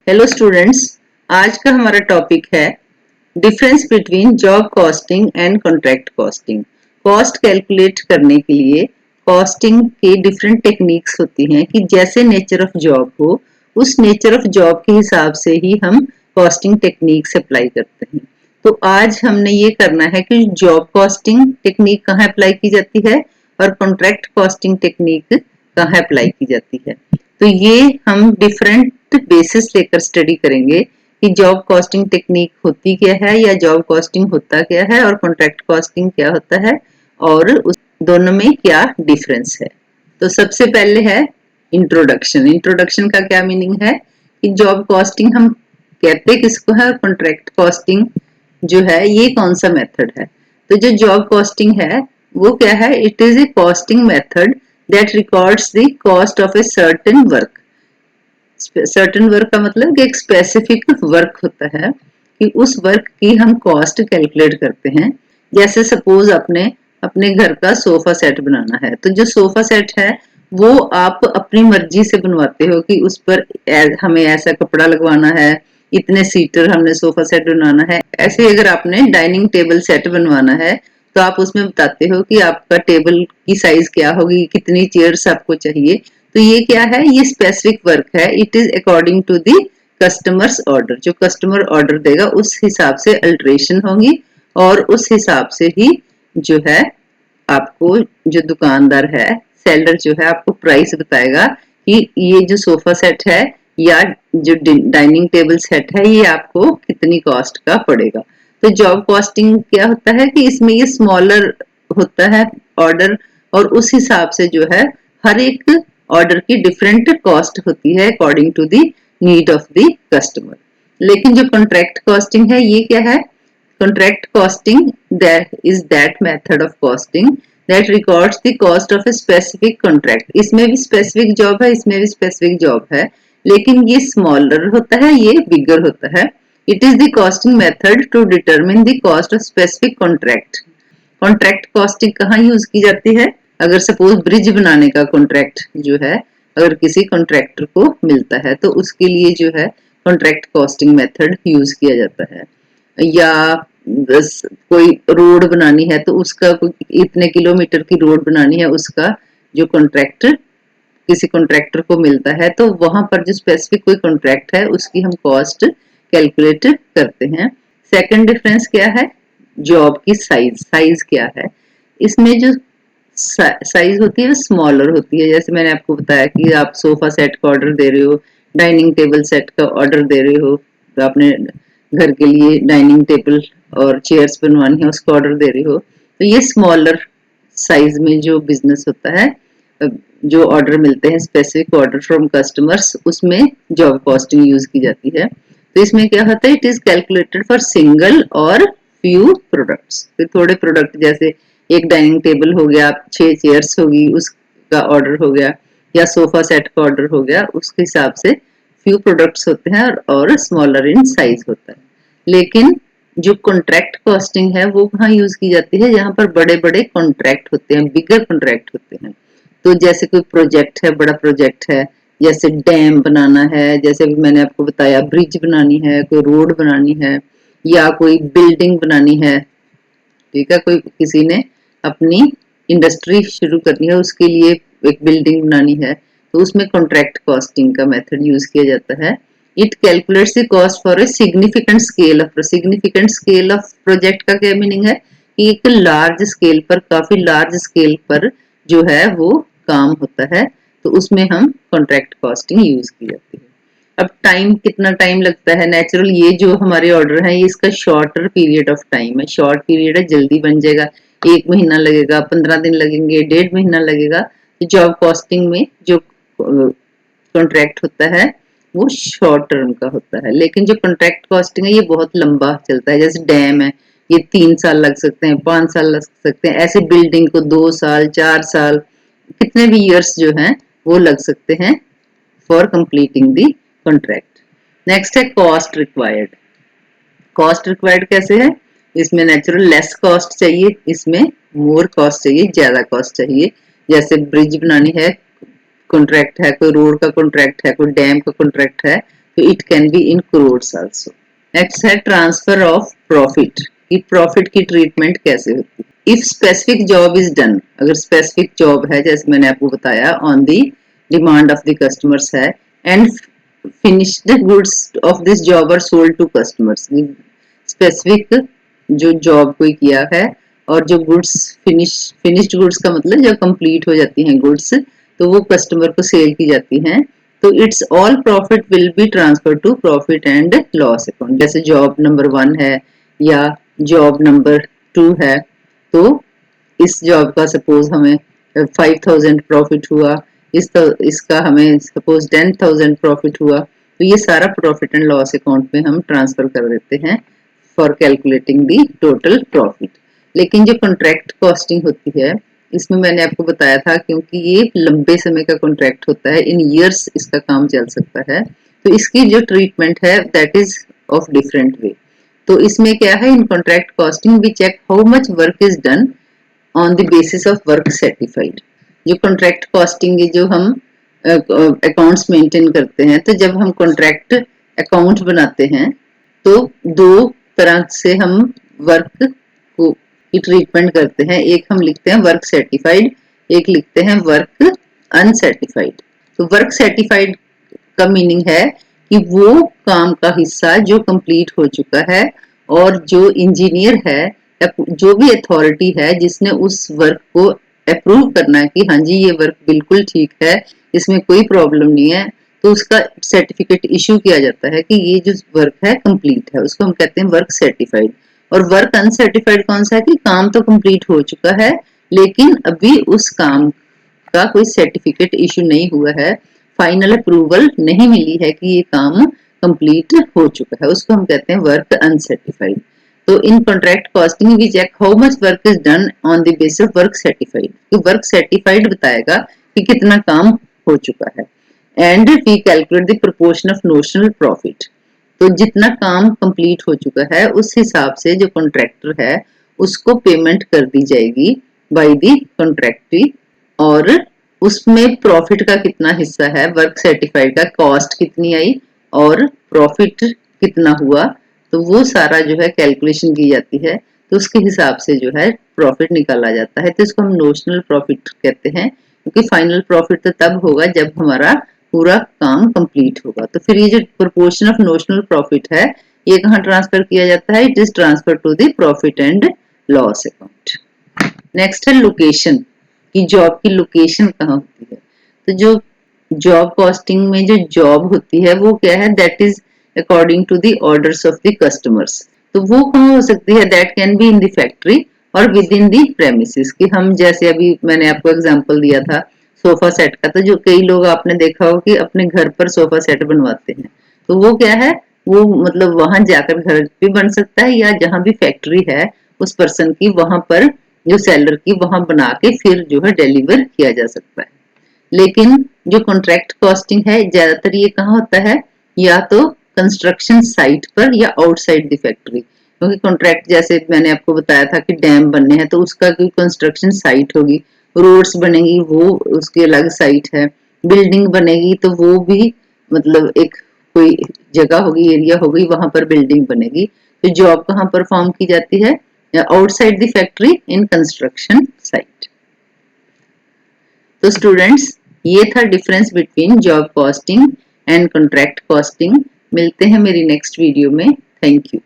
Hello students. आज का हमारा टॉपिक है difference between job costing and contract costing. Cost calculate करने के लिए कॉस्टिंग के डिफरेंट टेक्निक्स होती हैं कि जैसे नेचर ऑफ जॉब हो उस नेचर ऑफ जॉब के हिसाब से ही हम कॉस्टिंग टेक्निक्स अप्लाई करते हैं। तो आज हमने ये करना है कि जॉब कॉस्टिंग टेक्निक कहाँ अप्लाई की जाती है और कॉन्ट्रैक्ट कॉस्टिंग टेक्निक कहाँ अप्लाई की जाती है। तो ये हम डिफरेंट बेसिस लेकर स्टडी करेंगे कि जॉब कॉस्टिंग टेक्निक होती क्या है या जॉब कॉस्टिंग होता क्या है और कॉन्ट्रैक्ट कॉस्टिंग क्या होता है और उस दोनों में क्या डिफरेंस है। तो सबसे पहले है इंट्रोडक्शन। इंट्रोडक्शन का क्या मीनिंग है कि जॉब कॉस्टिंग हम कहते किसको है और कॉन्ट्रैक्ट कॉस्टिंग जो है ये कौन सा मेथड है। तो जो जॉब कॉस्टिंग है वो क्या है, it is a costing method that records the cost of a certain work. Certain work का मतलब कि एक स्पेसिफिक वर्क होता है कि उस वर्क की हम कॉस्ट कैलकुलेट करते हैं। जैसे सपोज अपने अपने घर का सोफा सेट बनाना है, तो जो सोफा सेट है वो आप अपनी मर्जी से बनवाते हो कि उस पर हमें ऐसा कपड़ा लगवाना है, इतने सीटर हमने सोफा सेट बनवाना है। ऐसे अगर आपने डाइनिंग टेबल सेट बनवाना है तो आप उसमें बताते हो कि आपका टेबल की साइज क्या होगी, कितनी चेयर्स आपको चाहिए। तो ये क्या है, ये स्पेसिफिक वर्क है। It is according to the customers order. जो कस्टमर ऑर्डर देगा उस हिसाब से अल्ट्रेशन होगी और उस हिसाब से ही जो है आपको जो दुकानदार है, सेलर जो है आपको प्राइस बताएगा कि ये जो सोफा सेट है या जो डाइनिंग टेबल सेट है ये आपको कितनी कॉस्ट का पड़ेगा। तो जॉब कॉस्टिंग क्या होता है कि इसमें ये स्मॉलर होता है ऑर्डर और उस हिसाब से जो है हर एक ऑर्डर की डिफरेंट कॉस्ट होती है according to the need of the customer. लेकिन जो कॉन्ट्रैक्ट कॉस्टिंग है ये क्या है, contract costing that is that method of costing that records the cost of a specific contract। इसमें भी specific job है, इसमें भी specific job है, लेकिन ये smaller होता है, ये bigger होता है। It is the costing method to determine the cost of specific contract। Contract costing कहाँ यूज की जाती है, अगर सपोज ब्रिज बनाने का कॉन्ट्रैक्ट जो है अगर किसी कॉन्ट्रैक्टर को मिलता है तो उसके लिए जो है कॉन्ट्रैक्ट कॉस्टिंग मेथड यूज किया जाता है। या बस कोई रोड बनानी है तो उसका इतने किलोमीटर की रोड बनानी है, उसका जो कॉन्ट्रैक्टर किसी कॉन्ट्रैक्टर को मिलता है तो वहां पर जो स्पेसिफिक कोई कॉन्ट्रैक्ट है उसकी हम कॉस्ट कैलकुलेट करते हैं। सेकंड डिफरेंस क्या है, जॉब की साइज। साइज क्या है, इसमें जो साइज होती है वो स्मॉलर होती है। जैसे मैंने आपको बताया कि आप सोफा सेट का ऑर्डर दे रहे हो, डाइनिंग टेबल सेट का ऑर्डर दे रहे हो, तो आपने घर के लिए डाइनिंग टेबल और चेयर्स बनवानी है उसका ऑर्डर दे रहे हो, तो ये स्मॉलर साइज में जो बिजनेस होता है, जो ऑर्डर मिलते हैं स्पेसिफिक ऑर्डर फ्रॉम कस्टमर्स, उसमें जॉब कॉस्टिंग यूज की जाती है। तो इसमें क्या होता है, it is calculated for single और फ्यू प्रोडक्ट्स। तो थोड़े प्रोडक्ट जैसे एक डाइनिंग टेबल हो गया, 6 चेयर्स होगी उसका ऑर्डर हो गया, या सोफा सेट का ऑर्डर हो गया, उसके हिसाब से फ्यू प्रोडक्ट्स होते हैं और स्मॉलर इन साइज होता है। लेकिन जो कॉन्ट्रैक्ट कॉस्टिंग है वो कहाँ यूज की जाती है, जहां पर बड़े बड़े कॉन्ट्रैक्ट होते हैं, बिगर कॉन्ट्रैक्ट होते हैं। तो जैसे कोई प्रोजेक्ट है, बड़ा प्रोजेक्ट है, जैसे डैम बनाना है, जैसे भी मैंने आपको बताया ब्रिज बनानी है, कोई रोड बनानी है, या कोई बिल्डिंग बनानी है। ठीक है, कोई किसी ने अपनी इंडस्ट्री शुरू करनी है, उसके लिए एक बिल्डिंग बनानी है, तो उसमें कॉन्ट्रैक्ट कॉस्टिंग का मेथड यूज किया जाता है। It calculates the cost for a significant scale of. Significant scale of project का क्या मीनिंग है कि एक लार्ज स्केल पर, काफी लार्ज स्केल पर जो है वो काम होता है, तो उसमें हम कॉन्ट्रैक्ट कॉस्टिंग यूज की जाती है। अब टाइम, कितना टाइम लगता है, नेचुरल ये जो हमारे ऑर्डर है ये इसका शॉर्टर पीरियड ऑफ टाइम है, शॉर्ट पीरियड है, जल्दी बन जाएगा। 1 महीना लगेगा, 15 दिन लगेंगे, 1.5 महीना लगेगा। जॉब कॉस्टिंग में जो कॉन्ट्रैक्ट होता है वो शॉर्ट टर्म का होता है, लेकिन जो कॉन्ट्रैक्ट कॉस्टिंग है ये बहुत लंबा चलता है। जैसे डैम है, ये 3 साल लग सकते हैं, 5 साल लग सकते हैं। ऐसे बिल्डिंग को 2 साल, 4 साल, कितने भी ईयर्स जो हैं वो लग सकते हैं for completing the contract. Next है कॉस्ट रिक्वायर्ड। कॉस्ट रिक्वायर्ड कैसे है, इसमें नेचुरल लेस कॉस्ट चाहिए, इसमें मोर कॉस्ट चाहिए, ज्यादा कॉस्ट चाहिए। जैसे ब्रिज बनानी है, कॉन्ट्रैक्ट है, कोई रोड का कॉन्ट्रैक्ट है, कोई डैम का कॉन्ट्रैक्ट है, तो it can be in crores also. Next है ट्रांसफर ऑफ प्रॉफिट, कि प्रॉफिट की ट्रीटमेंट कैसे होती है। If specific job is done, अगर स्पेसिफिक जॉब है जैसे मैंने आपको बताया on the demand of the customers है, and finished goods of this job are sold to customers, specific जो जॉब कोई किया है और जो गुड्स फिनिश्ड गुड्स का मतलब जब कंप्लीट हो जाती हैं गुड्स तो वो कस्टमर को सेल की जाती हैं, तो it's all profit will be transfer to profit and loss account. जैसे जॉब नंबर 1 है या जॉब नंबर 2 है, तो इस जॉब का सपोज हमें 5000 प्रॉफिट हुआ, इसका हमें सपोज 10,000 प्रॉफिट हुआ, तो ये सारा प्रॉफिट एंड लॉस अकाउंट में हम ट्रांसफर कर देते हैं for calculating the total profit. लेकिन जो कॉन्ट्रैक्ट कॉस्टिंग होती है इसमें मैंने आपको बताया था क्योंकि ये लंबे समय का कॉन्ट्रैक्ट होता है, इन ईयर्स इसका काम चल सकता है, तो इसकी जो ट्रीटमेंट है that is of different way. तो इसमें क्या है, in contract costing we check how much work is done on the basis of work certified. जो कॉन्ट्रैक्ट कॉस्टिंग है जो हम अकाउंट्स मेंटेन करते हैं, तो जब हम कॉन्ट्रैक्ट अकाउंट बनाते हैं तो दो तरह से हम वर्क को की ट्रीटमेंट करते हैं, एक हम लिखते हैं वर्क सर्टिफाइड, एक लिखते हैं वर्क अनसर्टिफाइड। तो वर्क सर्टिफाइड का मीनिंग है कि वो काम का हिस्सा जो कंप्लीट हो चुका है और जो इंजीनियर है या जो भी अथॉरिटी है जिसने उस वर्क को अप्रूव करना है कि हाँ जी ये वर्क बिल्कुल ठीक है, इसमें कोई प्रॉब्लम नहीं है, तो उसका सर्टिफिकेट इशू किया जाता है कि ये जो वर्क है कंप्लीट है, उसको हम कहते हैं वर्क सर्टिफाइड। और वर्क अनसर्टिफाइड कौन सा है कि काम तो कंप्लीट हो चुका है लेकिन अभी उस काम का कोई सर्टिफिकेट इशू नहीं हुआ है, फाइनल अप्रूवल नहीं मिली है कि ये काम कंप्लीट हो चुका है, उसको हम कहते हैं वर्क अनसर्टिफाइड। तो in contract costing we check how much work is done on the basis of work certified, तो वर्क सर्टिफाइड बताएगा कि कितना काम हो चुका है, and we calculate the proportion of notional profit, तो जितना काम कंप्लीट हो चुका है उस हिसाब से जो कॉन्ट्रैक्टर है उसको पेमेंट कर दी जाएगी बाय द कॉन्ट्रैक्टी, और उसमें प्रॉफिट का कितना हिस्सा है, वर्क सर्टिफाइड का कॉस्ट कितनी आई और प्रॉफिट कितना हुआ, तो वो सारा जो है कैलकुलेशन की जाती है, तो उसके हिसाब से जो है प्रॉफिट निकाला जाता है, तो इसको हम नोशनल प्रॉफिट कहते हैं, क्योंकि फाइनल प्रॉफिट तो तब होगा जब हमारा पूरा काम कंप्लीट होगा। तो फिर ये जो प्रोपोर्शन ऑफ नोशनल प्रॉफिट है ये कहाँ ट्रांसफर किया जाता है, it is transfer to the profit and loss account. Next है लोकेशन, कि जॉब की लोकेशन कहाँ होती है। तो जो जॉब कॉस्टिंग में जो जॉब होती है वो क्या है, that is according to the orders of the customers, तो वो कहाँ हो सकती है, that can be in the factory और विद इन द प्रेमिसेस, कि हम जैसे अभी मैंने आपको एग्जांपल दिया था सोफा सेट का, तो जो कई लोग आपने देखा हो कि अपने घर पर सोफा सेट बनवाते हैं, तो वो क्या है, वो मतलब वहां जाकर घर भी बन सकता है या जहां भी फैक्ट्री है उस पर्सन की वहां पर जो सेलर की वहां बना के फिर जो है डिलीवर किया जा सकता है। लेकिन जो कॉन्ट्रैक्ट कॉस्टिंग है ज्यादातर ये कहाँ होता है, या तो कंस्ट्रक्शन साइट पर या आउटसाइड द फैक्ट्री, क्योंकि कॉन्ट्रैक्ट जैसे मैंने आपको बताया था कि डैम बनने हैं तो उसका कोई कंस्ट्रक्शन साइट होगी, रोड्स बनेगी वो उसकी अलग साइट है, बिल्डिंग बनेगी तो वो भी मतलब एक कोई जगह होगी, एरिया होगी, वहां पर बिल्डिंग बनेगी। तो जॉब कहाँ परफॉर्म की जाती है, outside the factory in construction site. तो स्टूडेंट्स ये था difference between job costing and contract costing. मिलते हैं मेरी नेक्स्ट वीडियो में। Thank you.